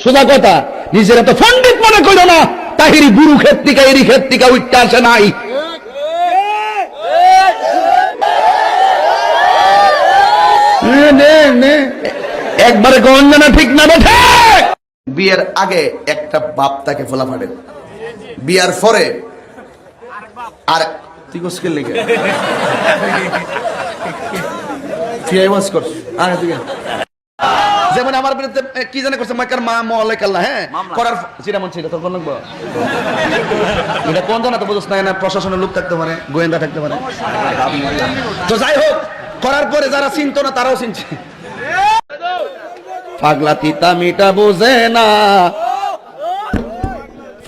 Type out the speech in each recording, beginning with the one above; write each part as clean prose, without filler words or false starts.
সোজা কথা, নিজেরা তো পণ্ডিত মনে করো না, তাহিরি গুরু ক্ষেত থেকে এরি ক্ষেত থেকে উঠতে আসে নাই। একবারে গঞ্জনা ঠিক না বেঠে। বিয়ের আগে একটা বাপ তাকে ফোলা ফাটে, বিয়ার পরে আর তুই কোসকে লেগে যেমন আমার বিরুদ্ধে কি জানে করছে মাইকার মা মলাইকাল্লাহ, হ্যাঁ করার চিরামন ছিল তোর কোন লাগবো এটা কোন জানা তো বুঝছ না, প্রশাসনের লোক থাকতে পারে, গোয়েন্দা থাকতে পারে। তো যাই হোক, করার পরে যারা চিনত না তারাও চিনছে। পাগলা তিতা মিটা বোঝে না,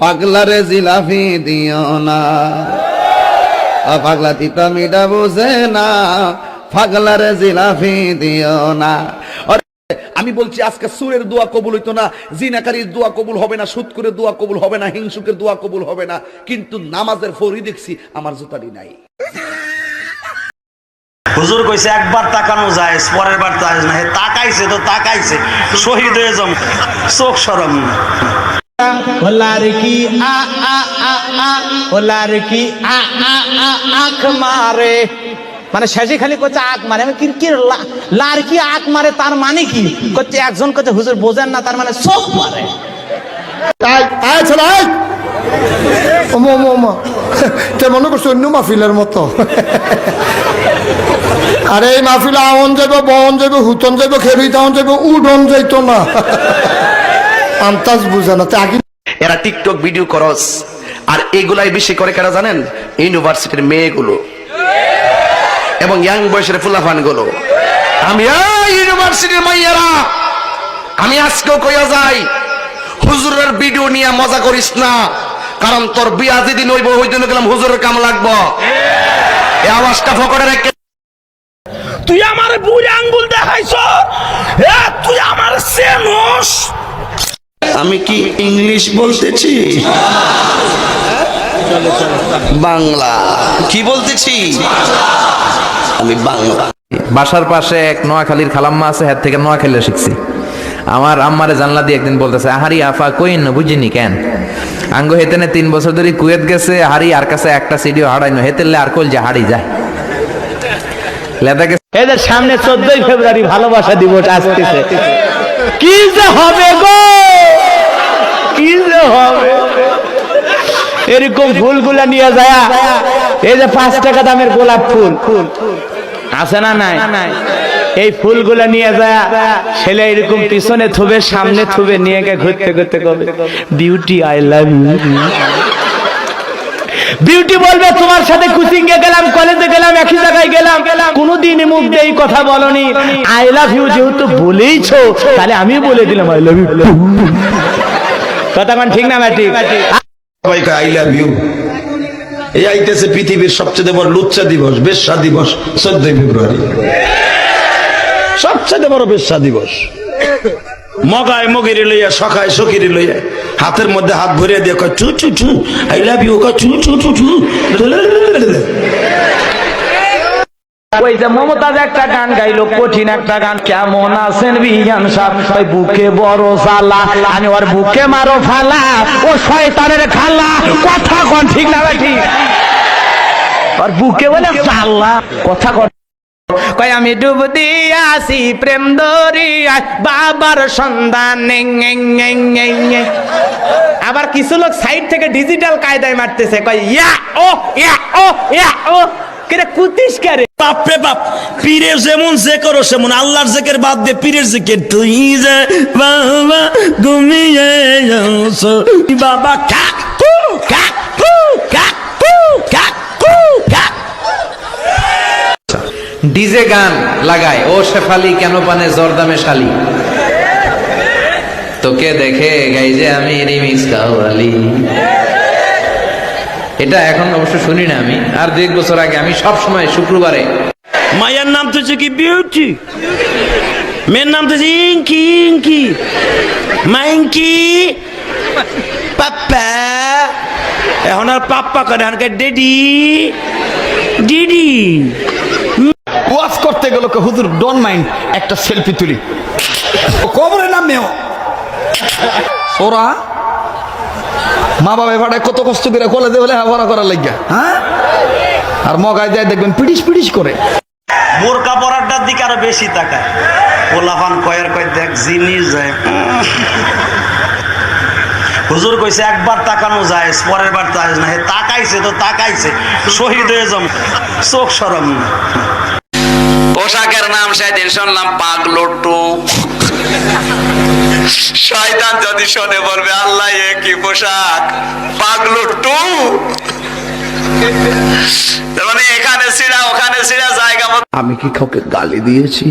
পাগলারে জিলাফি দিও না, পাগলা তিতা মিটা বোঝে না, পাগলারে জিলাফি দিও না। আমি বলছি আজকে সুরের দোয়া কবুল হইতো না, জিনাকারীর দোয়া কবুল হবে না, সুদকুরের দোয়া কবুল হবে না, হিংসুকের দোয়া কবুল হবে না, কিন্তু নামাজের ফরি দেখছি আমার জুতারি নাই। হুজুর কইছে একবার তাকানো যায়, পরের বার না, তাকাইছে তো তাকাইছে, শহীদ হয়ে যাম, চোখ সরম। ओ लड़की आ आ आ आ ओ लड़की आ आ आ आँख मारे, মানে শেষে খালি করছে আঁক মারে। আমি কি লাড়কি আঁক মারে তার মানে কি করছে? একজন করছে হুজুর বোঝেন না, তার মানে চোখ মারে। মনে করছো অন্য মাহফিলের মতো। আরে এই মাহফিলে আওন যাইব, বন যাইব, হুতন যাইব, খেরুই তাওন যাইব, উডন যাইতো না। আন্তাজ বুঝে না। এরা টিকটক ভিডিও করস, আর এগুলাই বেশি করে কারা জানেন? ইউনিভার্সিটির মেয়েগুলো এবং ইয়াং বয়সের ফুলাফান গুলো। আমি ইউনিভার্সিটির মাইয়ারা, আমি আজকেও কইয়া যাই, হুজুরের ভিডিও নিয়ে মজা করিস না, কারণ তোর বিয়া যেদিন হইব ওই দিন গেলাম হুজুরের কাম লাগবো। এই আওয়াজটা ফকরে রেখে তুই আমার বুড়ি আঙ্গুল দেখাইছ, তুই আমার সেনস। আমি কি ইংলিশ বলতেছি? বাংলা কি বলতেছি? আমি বাংলা। বাসার পাশে এক নোয়াখালীর খালাম্মা আছে, হাত থেকে নোয়াখালী শিখছি। আমার আম্মারে জানলা দিয়ে একদিন বলতেছে, আহারি আফা কইন না বুঝিনি কেন আঙ্গ হেতেনে 3 বছর ধরে কুয়েত গেছে, হারি আর কাছে একটা সিডিও হারাইনো, হেতেলে আর কল যে হারি যায় লেদাকে। এদের সামনে 14ই ফেব্রুয়ারি ভালোবাসা দিবস আসতেছে, কি যে হবে গো, কি যে হবে। এরকম ফুলগুলা নিয়ে যায়, এই যে 5 টাকা দামের গোলাপ ফুল আছে না নাই, এই ফুলগুলা নিয়ে যায় ছেলে এরকম পিছনে থুবে, সামনে থুবে, নিয়ে গিয়ে ঘুরতে ঘুরতে কবে beauty I love you. Beauty বলবে তোমার সাথে কোচিং এ গেলাম, কলেজে গেলাম, একই জায়গায় গেলাম, কোনদিন মুখ দিয়ে এই কথা বলনি, আই লাভ ইউ যেহেতু বলেইছো তাহলে আমি বলে দিলাম আই লাভ ইউ। কথা কোন ঠিক না ব্যাটি? সবাইকে আই লাভ ইউ। এই আইতেছে পৃথিবীর সবচেয়ে বড় লুচ্চা দিবস, বেশ্যা দিবস, 14ই ফেব্রুয়ারি, সবচেয়ে বড় বেশ্যা দিবস। মগায় মগিরি লইয়া, সখায় সকিরি লইয়া, হাতের মধ্যে হাত ভরিয়ে দিয়ে কয় চু চু চু আই লাভ ইউ, কয় চু চু চু চু। ওই যে মমতাজ একটা গান গাইলো, কঠিন একটা গান, কেমন আছেন বিয়ান সাহেব, ওই বুকে বড় জ্বালা, আমি ওর বুকে মারো ফালা, ও শয়তানের খালা। কথা কোন ঠিক না ঠিক? ওর বুকে বলে জ্বালা, কথা কোন? কয় আমি ডুব দিয়াছি প্রেম দরিয়ায়, বাবার সন্ধানে। আবার কিছু লোক সাইড থেকে ডিজিটাল কায়দায় মারতেছে, কয় ইয়া ও ইয়া ও ইয়া ও। কুতিস কারে বাপরে বাপ, পীরের যেমন যে করো সেমন, আল্লাহর জিকির বাদ দিয়ে পীরের জিকির। তুই যে বাবা ঘুমিয়ে যাও বাবা, কাকু কাকু কাকু কাকু কাকু। ডিজে গান লাগায়, ও শেফালি কেন পানে জর্দামে শালি, তোকে দেখে গাইজে আমি রিমিক্স কাওয়ালি। এটা এখন অবশ্য শুনি না আমি, আর 2 বছর আগে আমি সব সময় শুক্রবারে। মায়ের নাম তো কি বিউটি, মেয়ের নাম তো ইঙ্কি ইঙ্কি, মাইঙ্কি পাপ্পা। এখন আর পাপ্পা করে, এখন ডেডি ডিডি। ওয়াজ করতে গেল হুজুর ডোন্ট মাইন্ড একটা সেলফি তুলি, কবরের নামেও ওরা মা বাবা ভাড়ায় কত কষ্ট করে কোলে দিয়ে বলে হাওয়া করার লাগিয়া, হ্যাঁ? আর মগায় যায় দেখবেন পিটিস পিটিস করে। বোরকা পরাটার দিকে আরো বেশি তাকায়। পোলাপান কয়ের কয় দেখ জিনিস যায়। হুজুর কইছে একবার তাকানো যায়, পরের বার তাকাইছে না। হে তাকাইছে তো তাকাইছে, শহীদ হয়ে যাম, চোখ সরম। পোশাকের নাম সেদিন শুনলাম পাগলট্টু। শয়তান যদি শোনে বলবে আল্লাহ এ কি পোশাক, পাগলট্টু। মানে এখানে ছিড়া ওখানে ছিড়া জায়গা মতো। আমি কি কাউকে গালি দিয়েছি?